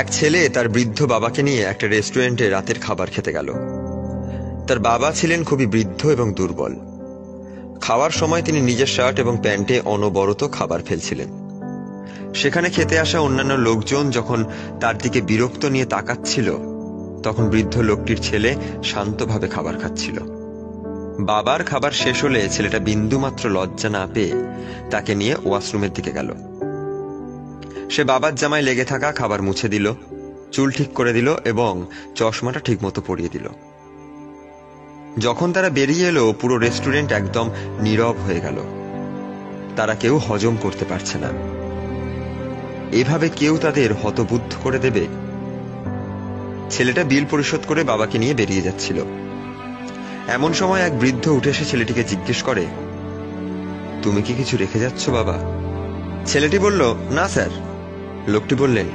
এক ছেলে তার বৃদ্ধ বাবাকে নিয়ে একটা রেস্টুরেন্টে রাতের খাবার খেতে গেল। তার বাবা ছিলেন খুবই বৃদ্ধ এবং দুর্বল। খাওয়ার সময় তিনি নিজের শার্ট এবং প্যান্টে অনবরত খাবার ফেলছিলেন। সেখানে খেতে আসা অন্যান্য লোকজন যখন তার দিকে বিরক্ত নিয়ে তাকাচ্ছিল, তখন বৃদ্ধ লোকটির ছেলে শান্তভাবে খাবার খাচ্ছিল। বাবার খাবার শেষ হলে ছেলেটা বিন্দুমাত্র লজ্জা না পেয়ে তাকে নিয়ে ওয়াশরুমের দিকে গেল। সে বাবার জামায় লেগে থাকা খাবার মুছে দিল, চুল ঠিক করে দিল এবং চশমাটা ঠিকমতো পরিয়ে দিল। যখন তারা বেরিয়ে এলো, পুরো রেস্টুরেন্ট একদম নীরব হয়ে গেল। তারা কেউ হজম করতে পারছে না। এভাবে কেউ তাদের হতবুদ্ধ করে দেবে? ছেলেটা বিল পরিশোধ করে বাবাকে নিয়ে বেরিয়ে যাচ্ছিল। এমন সময় এক বৃদ্ধ উঠে এসে ছেলেটিকে জিজ্ঞেস করে, তুমি কি কিছু রেখে যাচ্ছ বাবা? ছেলেটি বলল, না স্যার। লোকটি বললেন,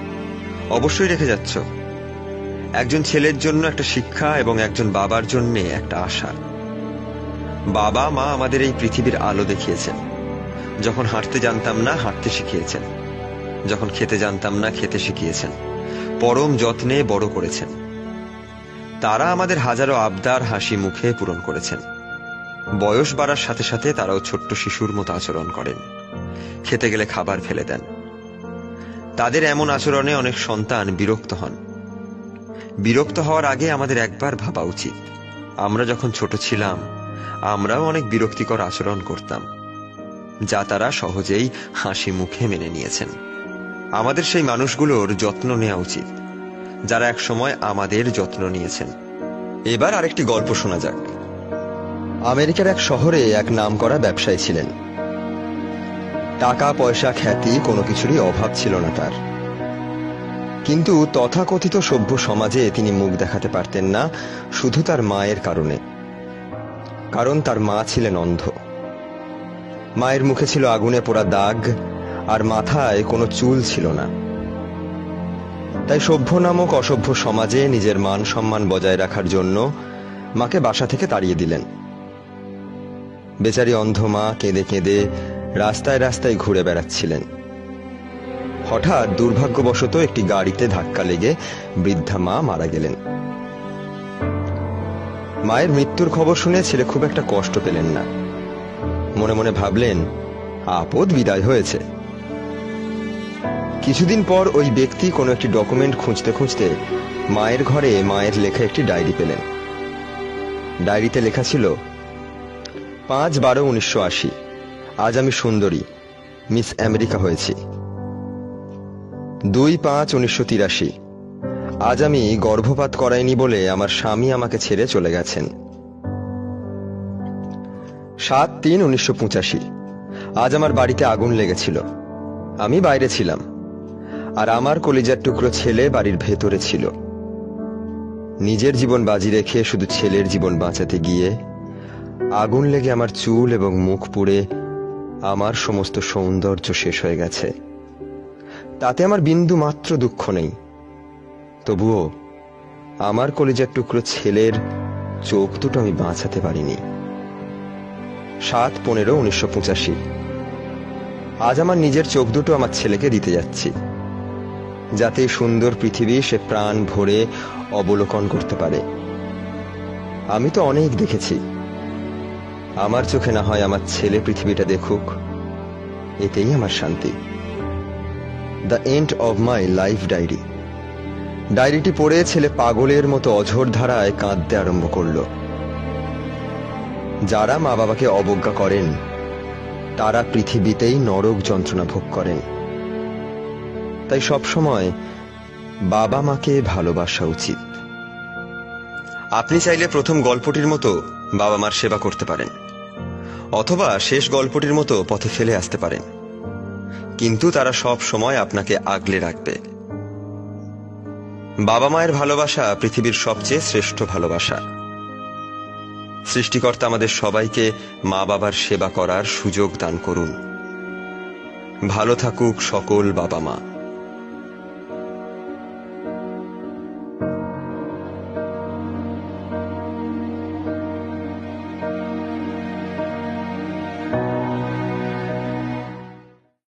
অবশ্যই রেখে যাচ্ছ। একজন ছেলের জন্য একটা শিক্ষা এবং একজন বাবার জন্য একটা আশা। বাবা মা আমাদের এই পৃথিবীর আলো দেখিয়েছেন। যখন হাঁটতে জানতাম না, হাঁটতে শিখিয়েছেন। যখন খেতে জানতাম না, খেতে শিখিয়েছেন। পরম যত্নে বড় করেছেন। তারা আমাদের হাজারো আবদার হাসি মুখে পূরণ করেছেন। বয়স বাড়ার সাথে সাথে তারাও ছোট্ট শিশুর মতো আচরণ করেন। খেতে গেলে খাবার ফেলে দেন। তাদের এমন আচরণে অনেক সন্তান বিরক্ত হন। বিরক্ত হওয়ার আগে আমাদের একবার ভাবা উচিত, আমরা যখন ছোট ছিলাম আমরাও অনেক বিরক্তিকর আচরণ করতাম, যা তারা সহজেই হাসি মুখে মেনে নিয়েছেন। আমাদের সেই মানুষগুলোর যত্ন নেওয়া উচিত, যারা এক সময় আমাদের যত্ন নিয়েছেন। এবার আরেকটি গল্প শোনা যাক। আমেরিকার এক শহরে এক নামকরা ব্যবসায়ী ছিলেন। টাকা পয়সা খ্যাতি কোনো কিছুরই অভাব ছিল না তার। কিন্তু তথাকথিত সভ্য সমাজে তিনি মুখ দেখাতে পারতেন না, শুধু তার মায়ের কারণে। কারণ তার মা ছিলেন অন্ধ। মায়ের মুখে ছিল আগুনে পোড়া দাগ, আর মাথায় কোনো চুল ছিল না। তাই সভ্য নামক অসভ্য সমাজে নিজের মান সম্মান বজায় রাখার জন্য মাকে বাসা থেকে তাড়িয়ে দিলেন। বেচারি অন্ধ মা কেঁদে কেঁদে রাস্তায় রাস্তায় ঘুরে বেড়াচ্ছিলেন। হঠাৎ দুর্ভাগ্যবশত একটি গাড়িতে ধাক্কা লেগে বৃদ্ধা মা মারা গেলেন। মায়ের মৃত্যুর খবর শুনে ছেলে খুব একটা কষ্ট পেলেন না। মনে মনে ভাবলেন, আপদ বিদায় হয়েছে। কিছুদিন পর ওই ব্যক্তি কোনো একটি ডকুমেন্ট খুঁজতে খুঁজতে মায়ের ঘরে মায়ের লেখা একটি ডায়েরি পেলেন। ডায়েরিতে লেখা ছিল, 5/12/1980, আজ আমি সুন্দরী মিস আমেরিকা হয়েছি। 2/5/1983, আজ আমি গর্ভপাত করাইনি বলে আমার স্বামী আমাকে ছেড়ে চলে গেছেন। 7/3/1985, আজ আমার বাড়িতে আগুন লেগেছিল। আমি বাইরে ছিলাম, আর আমার কলিজার টুকরো ছেলে বাড়ির ভেতরে ছিল। নিজের জীবন বাজি রেখে শুধু ছেলের জীবন বাঁচাতে গিয়ে আগুন লেগে আমার চুল এবং মুখ পুড়ে আমার সমস্ত সৌন্দর্য শেষ হয়ে গেছে। তাতে আমার বিন্দু মাত্র দুঃখ নেই। তবুও আমার কলিজার টুকরো ছেলের চোখ দুটো আমি বাঁচাতে পারিনি। 7/15/1985, আজ আমার নিজের চোখ দুটো আমার ছেলেকে দিতে যাচ্ছি, যাতে সুন্দর পৃথিবী সে প্রাণ ভরে অবলোকন করতে পারে। আমি তো অনেক দেখেছি, আমার চোখে না হয় আমার ছেলে পৃথিবীটা দেখুক, এতেই আমার শান্তি। The end of my life diary. ডায়েরিটি পড়ে ছেলে পাগলের মতো অঝোর ধারায় কাঁদতে আরম্ভ করল। যারা মা বাবাকে অবজ্ঞা করেন তারা পৃথিবীতেই নরক যন্ত্রণা ভোগ করেন। তাই সবসময় বাবা মাকে ভালোবাসা উচিত। আপনি চাইলে প্রথম গল্পটির মতো বাবা মার সেবা করতে পারেন, অথবা শেষ গল্পটির মতো পথে ফেলে আসতে পারেন, কিন্তু তারা সব সময় আপনাকে আগলে রাখবে। বাবা মায়ের ভালোবাসা পৃথিবীর সবচেয়ে শ্রেষ্ঠ ভালোবাসা। সৃষ্টিকর্তা আমাদের সবাইকে মা বাবার সেবা করার সুযোগ দান করুন। ভালো থাকুক সকল বাবা মা।